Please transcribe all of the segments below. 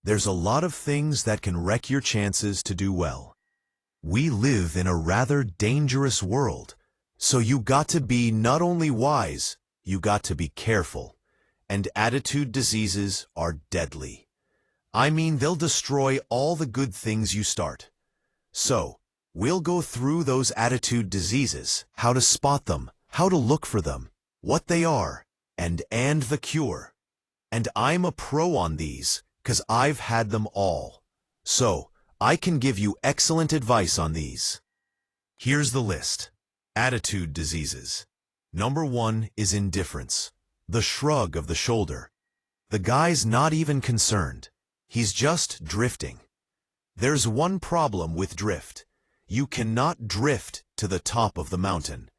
There's a lot of things that can wreck your chances to do well. We live in a rather dangerous world, so you got to be not only wise, you got to be careful. And attitude diseases are deadly. I mean, they'll destroy all the good things you start. So, we'll go through those attitude diseases, how to spot them, how to look for them, what they are, and the cure. And I'm a pro on these, 'cause I've had them all. So, I can give you excellent advice on these. Here's the list. Attitude diseases. Number 1 is indifference. The shrug of the shoulder. The guy's not even concerned. He's just drifting. There's one problem with drift. You cannot drift to the top of the mountain.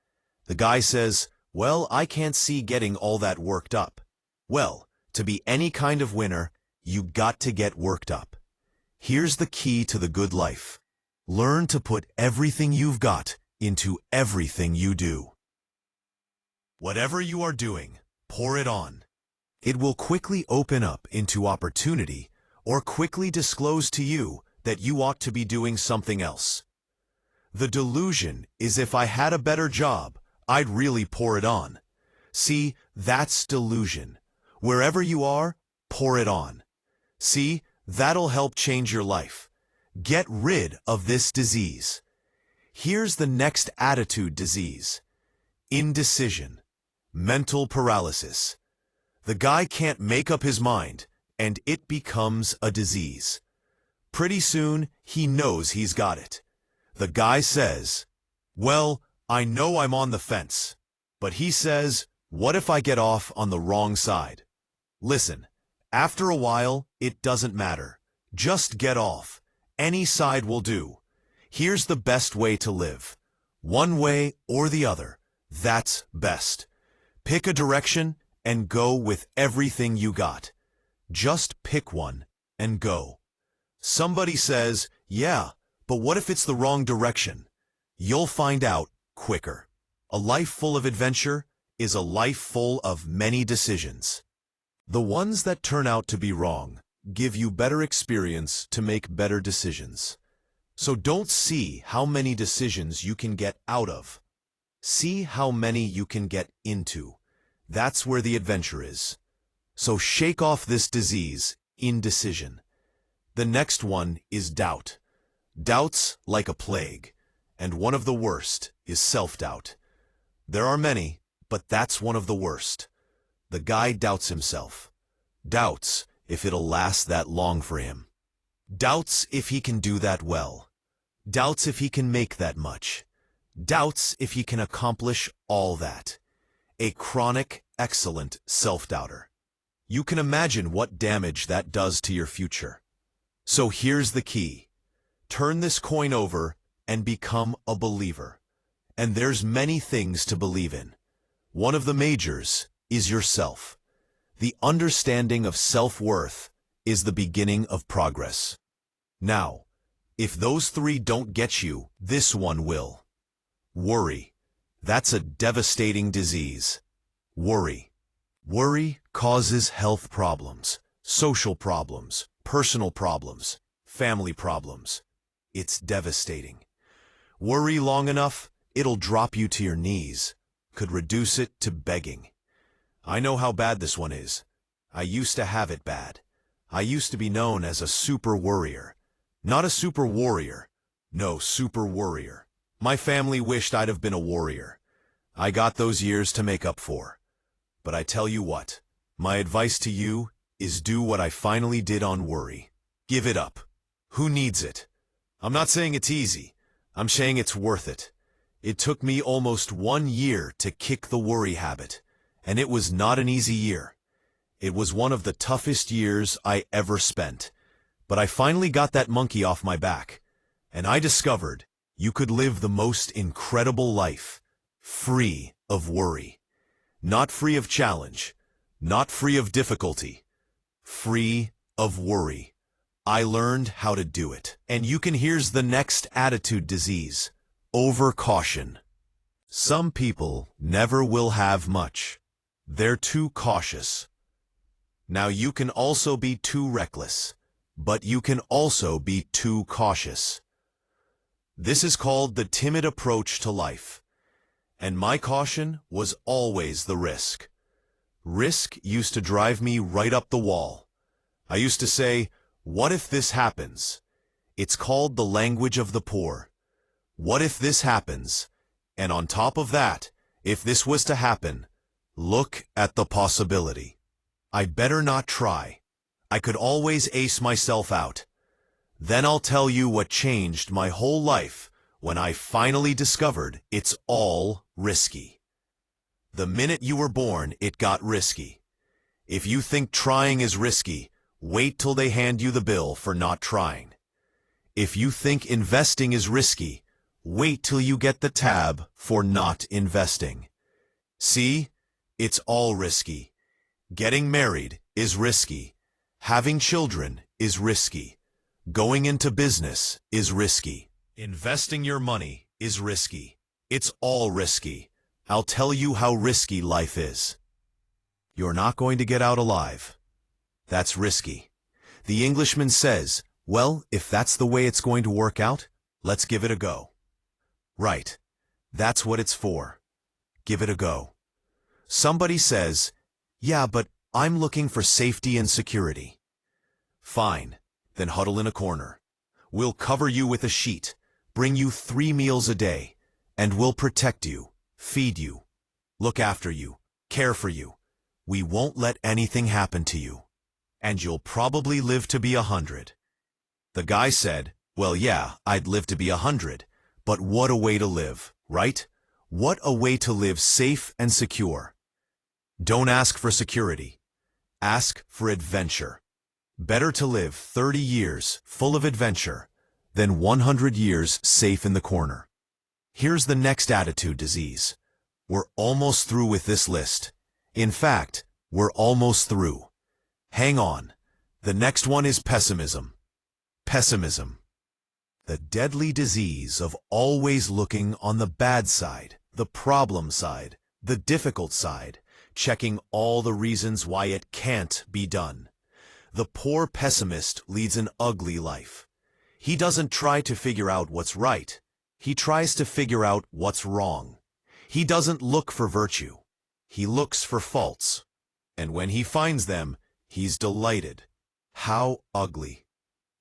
The guy says, well, I can't see getting all that worked up. Well, to be any kind of winner, you got to get worked up. Here's the key to the good life. Learn to put everything you've got into everything you do. Whatever you are doing, pour it on. It will quickly open up into opportunity or quickly disclose to you that you ought to be doing something else. The delusion is if I had a better job, I'd really pour it on. See, that's delusion. Wherever you are, pour it on. See, that'll help change your life. Get rid of this disease. Here's the next attitude disease. Indecision. Mental paralysis. The guy can't make up his mind, and it becomes a disease. Pretty soon, he knows he's got it. The guy says, well, I know I'm on the fence. But he says, what if I get off on the wrong side? Listen, after a while, it doesn't matter. Just get off. Any side will do. Here's the best way to live. One way or the other. That's best. Pick a direction and go with everything you got. Just pick one and go. Somebody says, yeah, but what if it's the wrong direction? You'll find out quicker. A life full of adventure is a life full of many decisions. The ones that turn out to be wrong give you better experience to make better decisions. So don't see how many decisions you can get out of. See how many you can get into. That's where the adventure is. So shake off this disease, indecision. The next one is doubt. Doubt's like a plague, and one of the worst is self-doubt. There are many, but that's one of the worst. The guy doubts himself. Doubts if it'll last that long for him. Doubts if he can do that well. Doubts if he can make that much. Doubts if he can accomplish all that. A chronic, excellent self-doubter. You can imagine what damage that does to your future. So here's the key. Turn this coin over and become a believer. And there's many things to believe in. One of the majors is yourself. The understanding of self-worth is the beginning of progress. Now, if those 3 don't get you, this one will. Worry. That's a devastating disease. Worry. Worry causes health problems, social problems, personal problems, family problems. It's devastating. Worry long enough, it'll drop you to your knees, could reduce it to begging. I know how bad this one is. I used to have it bad. I used to be known as a super worrier. Not a super warrior. No, super worrier. My family wished I'd have been a warrior. I got those years to make up for. But I tell you what, my advice to you is do what I finally did on worry. Give it up. Who needs it? I'm not saying it's easy. I'm saying it's worth it. It took me almost 1 year to kick the worry habit, and it was not an easy year. It was one of the toughest years I ever spent. But I finally got that monkey off my back, and I discovered you could live the most incredible life, free of worry. Not free of challenge, not free of difficulty, free of worry. I learned how to do it. And you can here's the next attitude disease, overcaution. Some people never will have much. They're too cautious. Now you can also be too reckless. but you can also be too cautious. This is called the timid approach to life. And my caution was always the risk. Risk used to drive me right up the wall. I used to say, what if this happens? It's called the language of the poor. What if this happens? And on top of that, if this was to happen, look at the possibility. I better not try. I could always ace myself out. Then I'll tell you what changed my whole life when I finally discovered it's all risky. The minute you were born, it got risky. If you think trying is risky, wait till they hand you the bill for not trying. If you think investing is risky, wait till you get the tab for not investing. See, it's all risky. Getting married is risky. Having children is risky. Going into business is risky. Investing your money is risky. It's all risky. I'll tell you how risky life is. You're not going to get out alive. That's risky. The Englishman says, well, if that's the way it's going to work out, let's give it a go. Right. That's what it's for. Give it a go. Somebody says, yeah, but I'm looking for safety and security. Fine. Then huddle in a corner. We'll cover you with a sheet, bring you 3 meals a day, and we'll protect you, feed you, look after you, care for you. We won't let anything happen to you. And you'll probably live to be 100. The guy said, well, yeah, I'd live to be 100, but what a way to live, right? What a way to live safe and secure. Don't ask for security. Ask for adventure. Better to live 30 years full of adventure than 100 years safe in the corner. Here's the next attitude disease. We're almost through with this list. In fact, we're almost through. Hang on. The next one is pessimism. Pessimism. The deadly disease of always looking on the bad side, the problem side, the difficult side, checking all the reasons why it can't be done. The poor pessimist leads an ugly life. He doesn't try to figure out what's right. He tries to figure out what's wrong. He doesn't look for virtue. He looks for faults. And when he finds them, he's delighted. How ugly.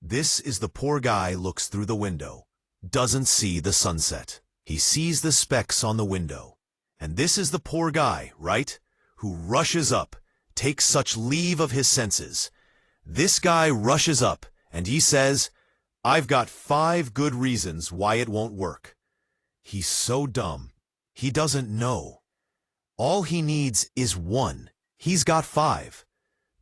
This is the poor guy looks through the window, doesn't see the sunset. He sees the specks on the window. And this is the poor guy, right? Who rushes up, takes such leave of his senses. This guy rushes up, and he says, I've got 5 good reasons why it won't work. He's so dumb. He doesn't know. All he needs is 1. He's got 5.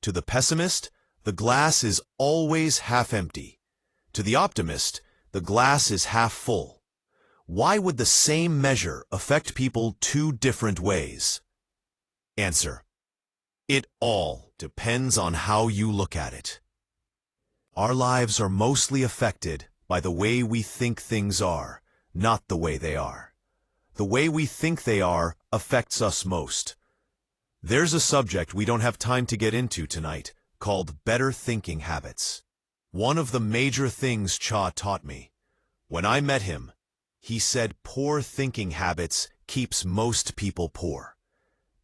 To the pessimist, the glass is always half empty. To the optimist, the glass is half full. Why would the same measure affect people 2 different ways? Answer. It all depends on how you look at it. Our lives are mostly affected by the way we think things are, not the way they are. The way we think they are affects us most. There's a subject we don't have time to get into tonight called better thinking habits. One of the major things Cha taught me. When I met him, he said poor thinking habits keeps most people poor.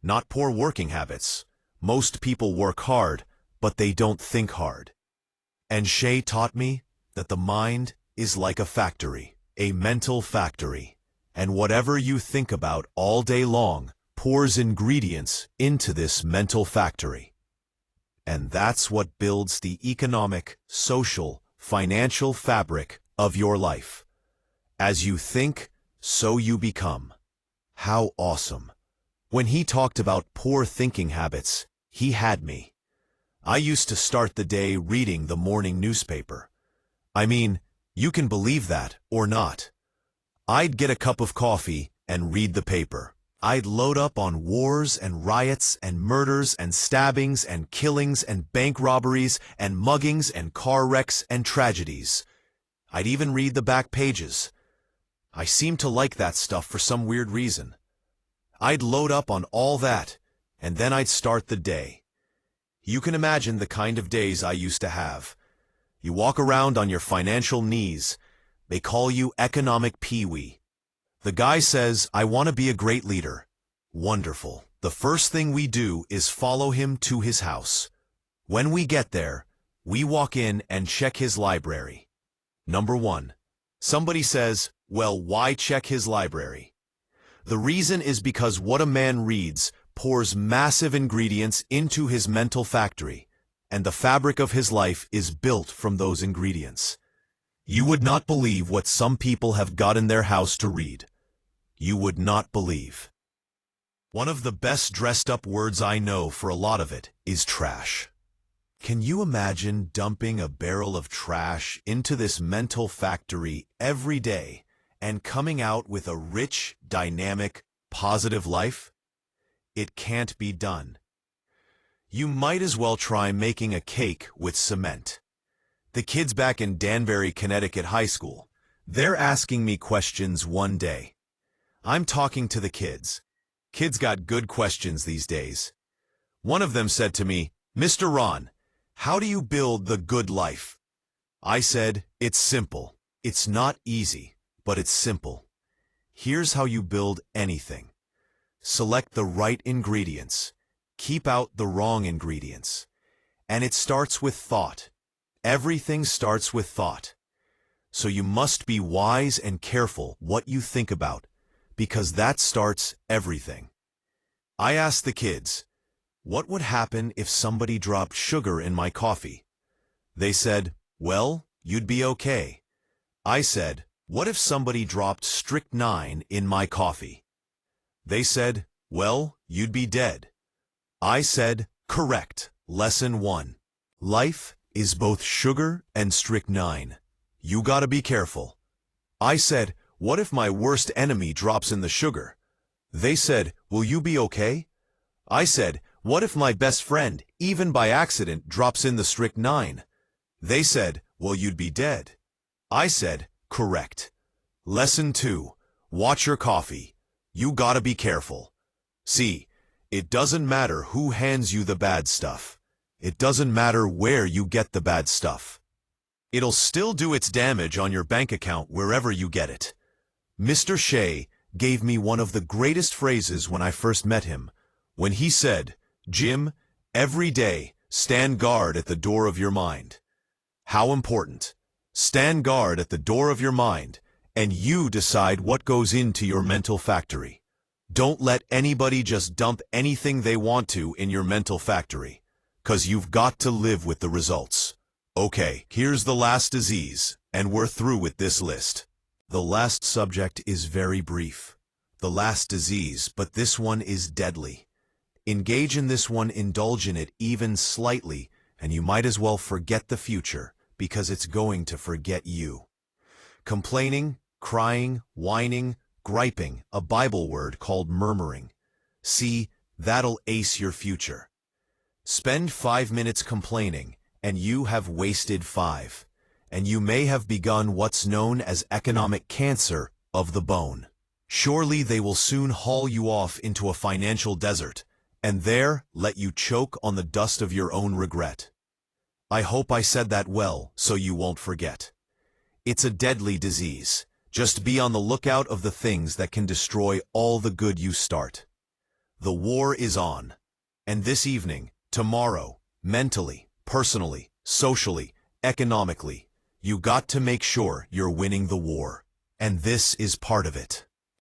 Not poor working habits. Most people work hard, but they don't think hard. And Shay taught me that the mind is like a factory, a mental factory, and whatever you think about all day long pours ingredients into this mental factory. And that's what builds the economic, social, financial fabric of your life. As you think, so you become. How awesome. When he talked about poor thinking habits, he had me. I used to start the day reading the morning newspaper. I mean, you can believe that or not. I'd get a cup of coffee and read the paper. I'd load up on wars and riots and murders and stabbings and killings and bank robberies and muggings and car wrecks and tragedies. I'd even read the back pages. I seemed to like that stuff for some weird reason. I'd load up on all that, and then I'd start the day. You can imagine the kind of days I used to have. You walk around on your financial knees. They call you economic peewee. The guy says, I want to be a great leader. Wonderful. The first thing we do is follow him to his house. When we get there, we walk in and check his library. Number 1. Somebody says, well, why check his library? The reason is because what a man reads pours massive ingredients into his mental factory, and the fabric of his life is built from those ingredients. You would not believe what some people have got in their house to read. You would not believe. One of the best dressed up words I know for a lot of it is trash. Can you imagine dumping a barrel of trash into this mental factory every day and coming out with a rich, dynamic, positive life? It can't be done. You might as well try making a cake with cement. The kids back in Danbury, Connecticut high school, they're asking me questions one day. I'm talking to the kids. Kids got good questions these days. One of them said to me, Mr. Rohn, how do you build the good life? I said, it's simple. It's not easy, but it's simple. Here's how you build anything. Select the right ingredients. Keep out the wrong ingredients. And it starts with thought. Everything starts with thought. So you must be wise and careful what you think about, because that starts everything. I asked the kids, what would happen if somebody dropped sugar in my coffee? They said, well, you'd be okay. I said, what if somebody dropped strychnine in my coffee? They said, well, you'd be dead. I said, correct. Lesson 1. Life is both sugar and strychnine. You gotta be careful. I said, what if my worst enemy drops in the sugar? They said, will you be okay? I said, what if my best friend, even by accident, drops in the strychnine? They said, well, you'd be dead. I said, correct. Lesson 2. Watch your coffee. You gotta be careful. See, it doesn't matter who hands you the bad stuff. It doesn't matter where you get the bad stuff. It'll still do its damage on your bank account wherever you get it. Mr. Shea gave me one of the greatest phrases when I first met him, when he said, Jim, every day, stand guard at the door of your mind. How important. Stand guard at the door of your mind, and you decide what goes into your mental factory. Don't let anybody just dump anything they want to in your mental factory, 'cause you've got to live with the results. Okay, here's the last disease, and we're through with this list. The last subject is very brief. The last disease, but this one is deadly. Engage in this one, indulge in it even slightly, and you might as well forget the future, because it's going to forget you. Complaining, crying, whining, griping, a Bible word called murmuring. See, that'll ace your future. Spend 5 minutes complaining, and you have wasted 5. And you may have begun what's known as economic cancer of the bone. Surely they will soon haul you off into a financial desert, and there let you choke on the dust of your own regret. I hope I said that well, so you won't forget. It's a deadly disease. Just be on the lookout of the things that can destroy all the good you start. The war is on. And this evening, tomorrow, mentally, personally, socially, economically, you got to make sure you're winning the war. And this is part of it.